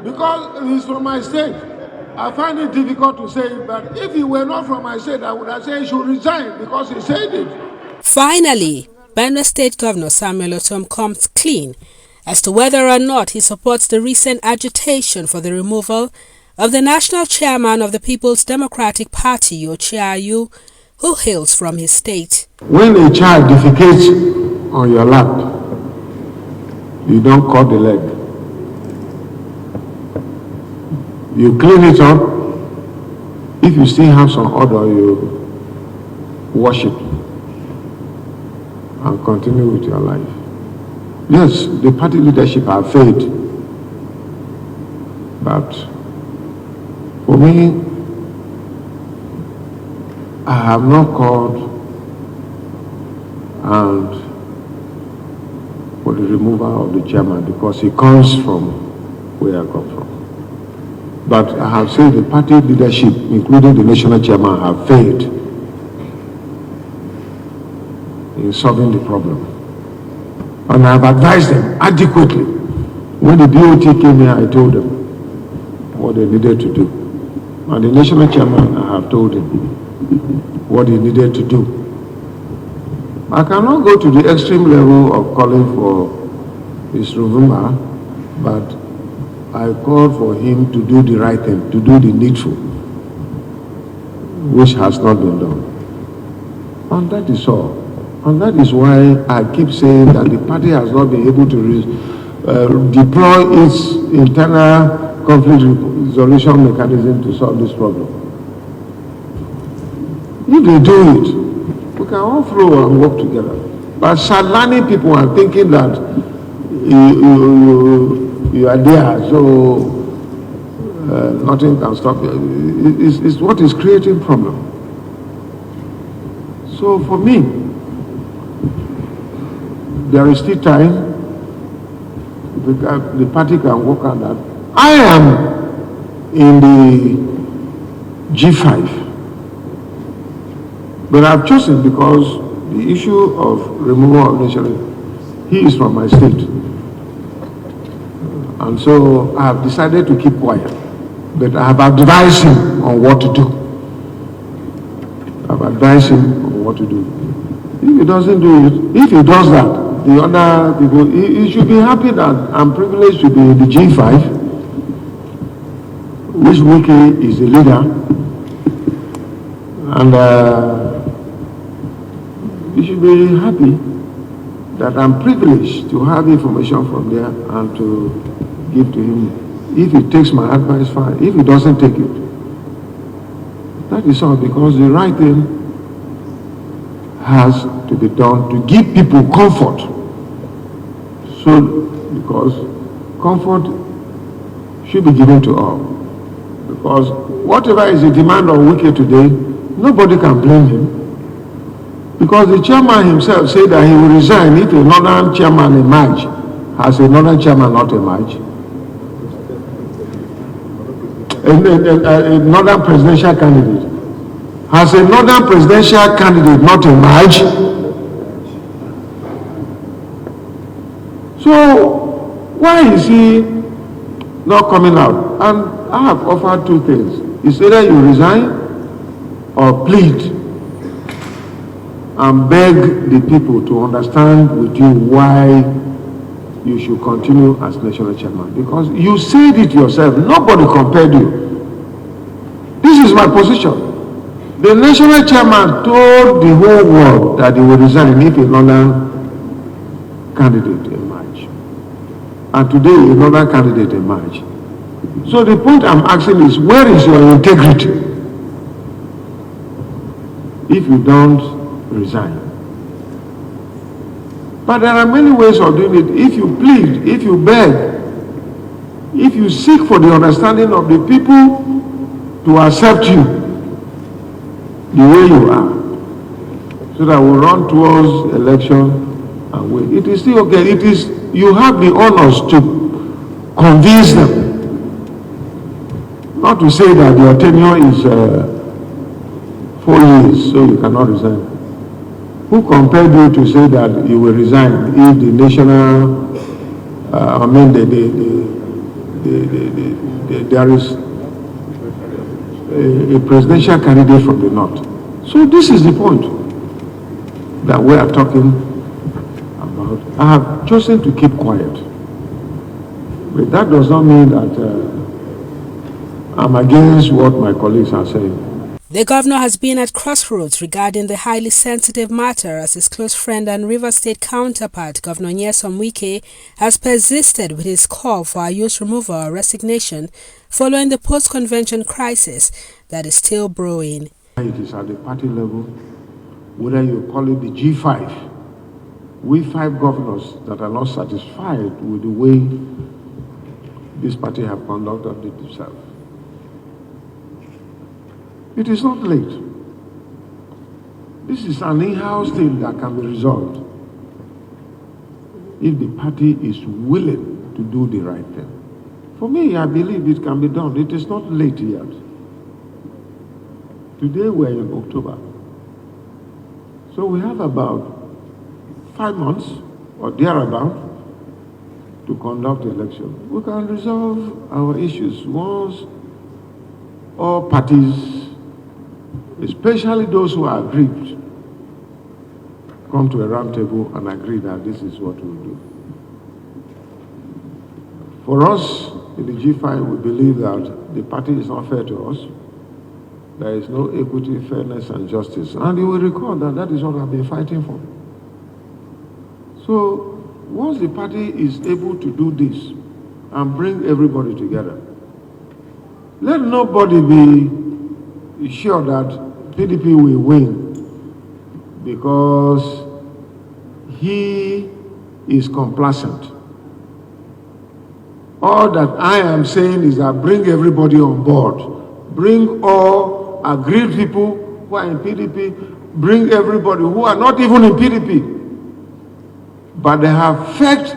Because he's from my state. I find it difficult to say it, but if he were not from my state, I would have said he should resign because he said it. Finally, Benue State Governor Samuel Ortom comes clean as to whether or not he supports the recent agitation for the removal of the national chairman of the People's Democratic Party, Ochiayu, who hails from his state. When a child defecates on your lap, you don't cut the leg. You clean it up. If you still have some odor, you wash it and continue with your life. Yes, the party leadership have failed, but for me, I have not called and for the removal of the chairman because he comes from where I come from. But I have said the party leadership, including the national chairman, have failed in solving the problem. And I have advised them adequately. When the DOT came here, I told them what they needed to do. And the national chairman, I have told him what he needed to do. I cannot go to the extreme level of calling for his removal, but I called for him to do the right thing, to do the needful, which has not been done. And that is all. And that is why I keep saying that the party has not been able to deploy its internal conflict resolution mechanism to solve this problem. If they do it, we can all flow and work together. But sidelining people and thinking that you are there, so nothing can stop you. It's what is creating problem. So for me, there is still time. The party can work on that. I am in the G5, but I've chosen because the issue of removal of nationality, he is from my state. And so I have decided to keep quiet, but I have advised him on what to do. I've advised him on what to do. If he doesn't do it, if he does that, the other people, he should be happy that I'm privileged to be in the G5, which Wiki is the leader, and he should be happy that I'm privileged to have information from there and to give to him. If he takes my advice, fine. If he doesn't take it, that is all, because the right thing has to be done to give people comfort. So, because comfort should be given to all. Because whatever is the demand of Wiki today, nobody can blame him. Because the chairman himself said that he will resign if a northern chairman emerge. Has a northern chairman not emerged? A northern presidential candidate. Has a northern presidential candidate not emerged? So why is he not coming out? And I have offered two things. It's either you resign or plead and beg the people to understand with you why you should continue as national chairman. Because you said it yourself, nobody compared you. This is my position. The national chairman told the whole world that he will resign if another candidate emerge. And today another candidate emerge. So the point I'm asking is, where is your integrity if you don't resign? But there are many ways of doing it. If you plead, if you beg, if you seek for the understanding of the people to accept you the way you are, so that we run towards election and win. It is still okay. It is, you have the honors to convince them. Not to say that your tenure is 4 years, so you cannot resign. Who compelled you to say that you will resign if the national, there is a presidential candidate from the north. So this is the point that we are talking about. I have chosen to keep quiet, but that does not mean that I'm against what my colleagues are saying. The governor has been at crossroads regarding the highly sensitive matter as his close friend and Rivers State counterpart, Governor Nyesom Wike, has persisted with his call for Ayu's removal or resignation following the post-convention crisis that is still brewing. It is at the party level, whether you call it the G5, we 5 governors that are not satisfied with the way this party have conducted itself. It is not late. This is an in-house thing that can be resolved if the party is willing to do the right thing. For me, I believe it can be done. It is not late yet. Today we're in October. So we have about 5 months or thereabout to conduct the election. We can resolve our issues once all parties, especially those who are aggrieved, come to a round table and agree that this is what we'll do. For us in the G5, we believe that the party is not fair to us. There is no equity, fairness, and justice. And you will recall that that is what I've been fighting for. So once the party is able to do this and bring everybody together, let nobody be sure that PDP will win because he is complacent. All that I am saying is that bring everybody on board. Bring all aggrieved people who are in PDP. Bring everybody who are not even in PDP, but they have felt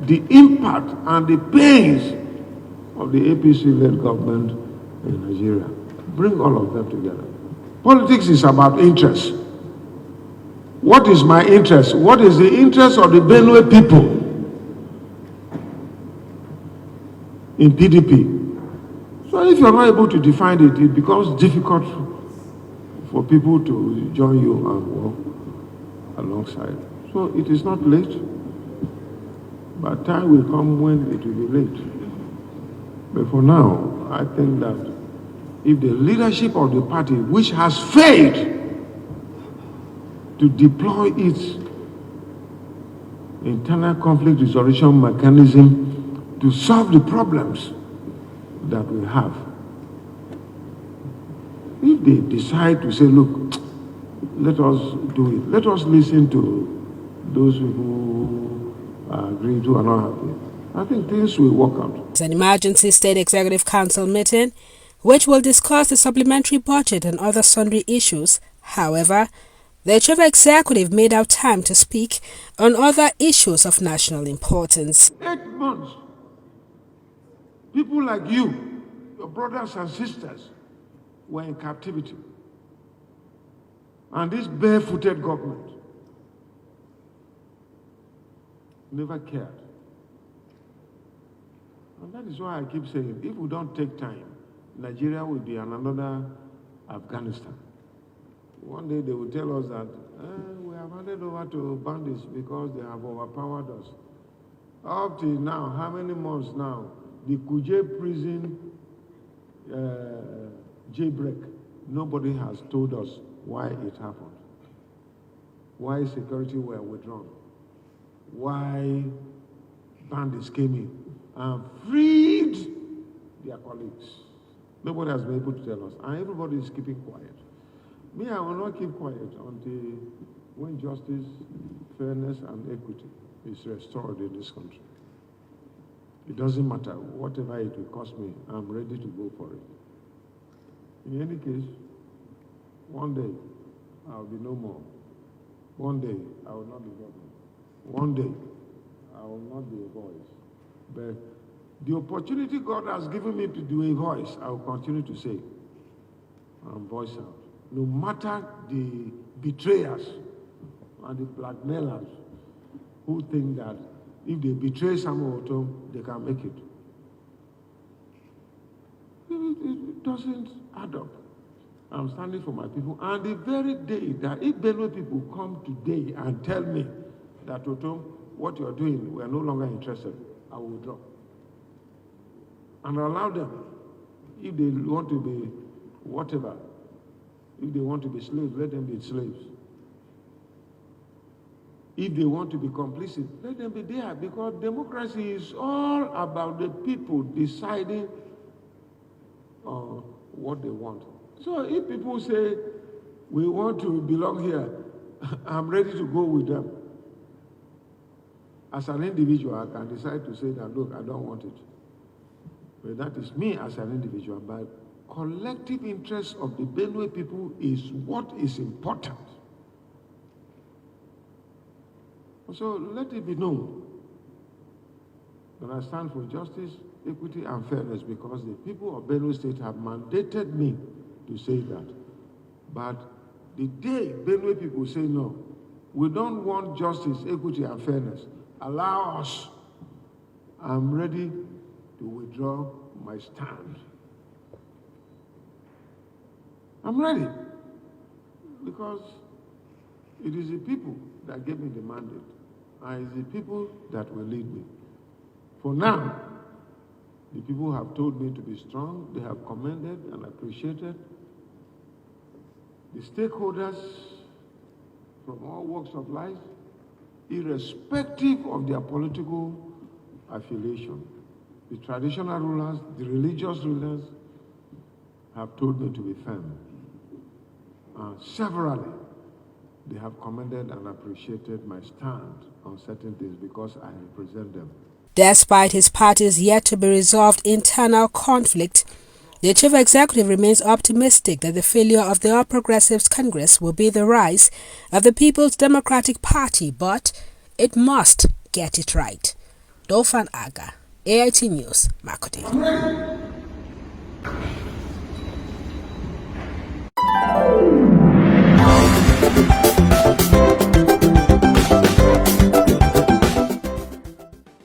the impact and the pains of the APC-led government in Nigeria. Bring all of them together. Politics is about interest. What is my interest? What is the interest of the Benue people in PDP? So if you're not able to define it, it becomes difficult for people to join you and work alongside. So it is not late, but time will come when it will be late. But for now, I think that if the leadership of the party, which has failed to deploy its internal conflict resolution mechanism to solve the problems that we have, if they decide to say, look, let us do it, let us listen to those who are agreeing to and not happy, I think things will work out. It's an emergency state executive council meeting which will discuss the supplementary budget and other sundry issues. However, the chief executive made out time to speak on other issues of national importance. 8 months. People like you, your brothers and sisters, were in captivity. And this barefooted government never cared. And that is why I keep saying, if we don't take time, Nigeria will be another Afghanistan. One day they will tell us that we have handed over to bandits because they have overpowered us. Up till now, how many months now? The Kuje prison jailbreak, nobody has told us why it happened. Why security were withdrawn. Why bandits came in and freed their colleagues. Nobody has been able to tell us, and everybody is keeping quiet. Me, I will not keep quiet until when justice, fairness, and equity is restored in this country. It doesn't matter, whatever it will cost me, I'm ready to go for it. In any case, one day, I'll be no more. One day, I will not be governor. One day, I will not be a voice. But the opportunity God has given me to do a voice, I will continue to say and voice out. No matter the betrayers and the blackmailers who think that if they betray Samuel Ortom, they can make it. It doesn't add up. I'm standing for my people. And the very day that if Benue people come today and tell me that, Ortom, what you're doing, we are no longer interested, I will withdraw. And allow them, if they want to be whatever, if they want to be slaves, let them be slaves. If they want to be complicit, let them be there, because democracy is all about the people deciding what they want. So if people say, we want to belong here, I'm ready to go with them. As an individual, I can decide to say that, look, I don't want it. But that is me as an individual. But collective interest of the Benue people is what is important. So let it be known that I stand for justice, equity, and fairness, because the people of Benue State have mandated me to say that. But the day Benue people say no, we don't want justice, equity, and fairness, allow us. I'm ready to withdraw my stand. I'm ready, because it is the people that gave me the mandate, and it's the people that will lead me. For now, the people have told me to be strong. They have commended and appreciated. The stakeholders from all walks of life, irrespective of their political affiliation, the traditional rulers, the religious rulers, have told me to be firm. Severally, they have commended and appreciated my stand on certain things because I represent them. Despite his party's yet-to-be-resolved internal conflict, the chief executive remains optimistic that the failure of the All Progressives Congress will be the rise of the People's Democratic Party, but it must get it right. Dolphin Aga, AIT News, Makodi.